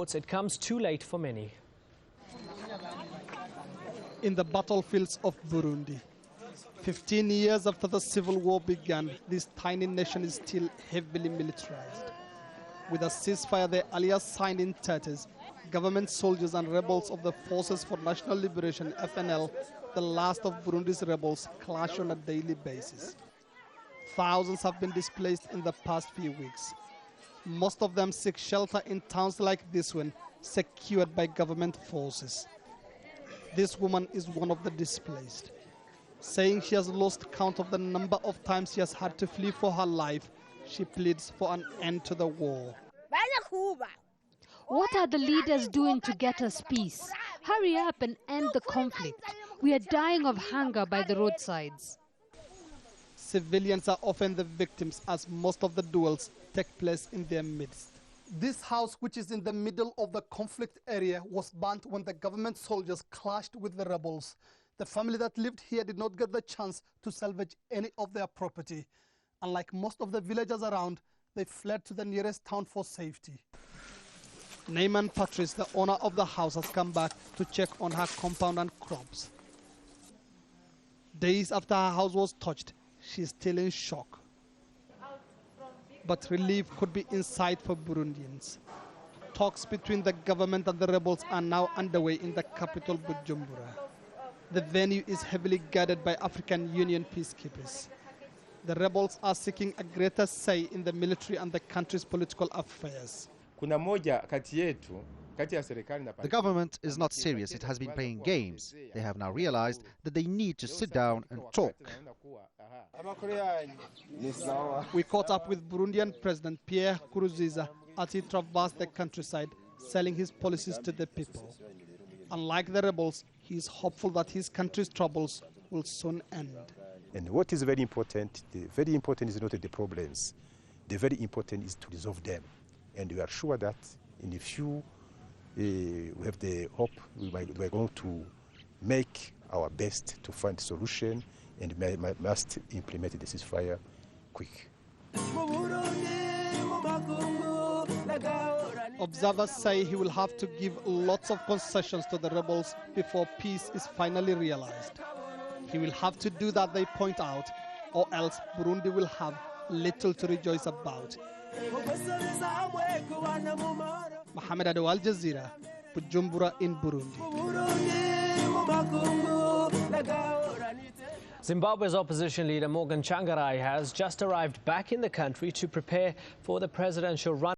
It comes too late for many. In the battlefields of Burundi, 15 years after the civil war began, this tiny nation is still heavily militarized. With a ceasefire they earlier signed in tatters, government soldiers and rebels of the Forces for National Liberation, FNL, the last of Burundi's rebels, clash on a daily basis. Thousands have been displaced in the past few weeks. Most of them seek shelter in towns like this one, secured by government forces. This woman is one of the displaced, saying she has lost count of the number of times she has had to flee for her life. She pleads for an end to the war. What are the leaders doing to get us peace? Hurry up and end the conflict. We are dying of hunger by the roadsides. Civilians are often the victims as most of the duels take place in their midst. This house, which is in the middle of the conflict area, was burnt when the government soldiers clashed with the rebels. The family that lived here did not get the chance to salvage any of their property. Unlike most of the villagers around, they fled to the nearest town for safety. Neyman Patrice, the owner of the house, has come back to check on her compound and crops. Days after her house was touched, she is still in shock. But relief could be in sight for Burundians. Talks between the government and the rebels are now underway in the capital, Bujumbura. The venue is heavily guarded by African Union peacekeepers. The rebels are seeking a greater say in the military and the country's political affairs. The government is not serious. It has been playing games. They have now realized that they need to sit down and talk. We caught up with Burundian President Pierre NKURUNZIZA as he traversed the countryside, selling his policies to the people. Unlike the rebels, he is hopeful that his country's troubles will soon end. And what is very important is not the problems. The very important is to resolve them. And we are sure that in a few, we have the hope we are going to make our best to find a solution and must implement the ceasefire quick. Observers say he will have to give lots of concessions to the rebels before peace is finally realized. He will have to do that, they point out, or else Burundi will have little to rejoice about. Mohammed Adow, Al Jazeera, Bujumbura in Burundi. Zimbabwe's opposition leader Morgan Tsvangirai has just arrived back in the country to prepare for the presidential run.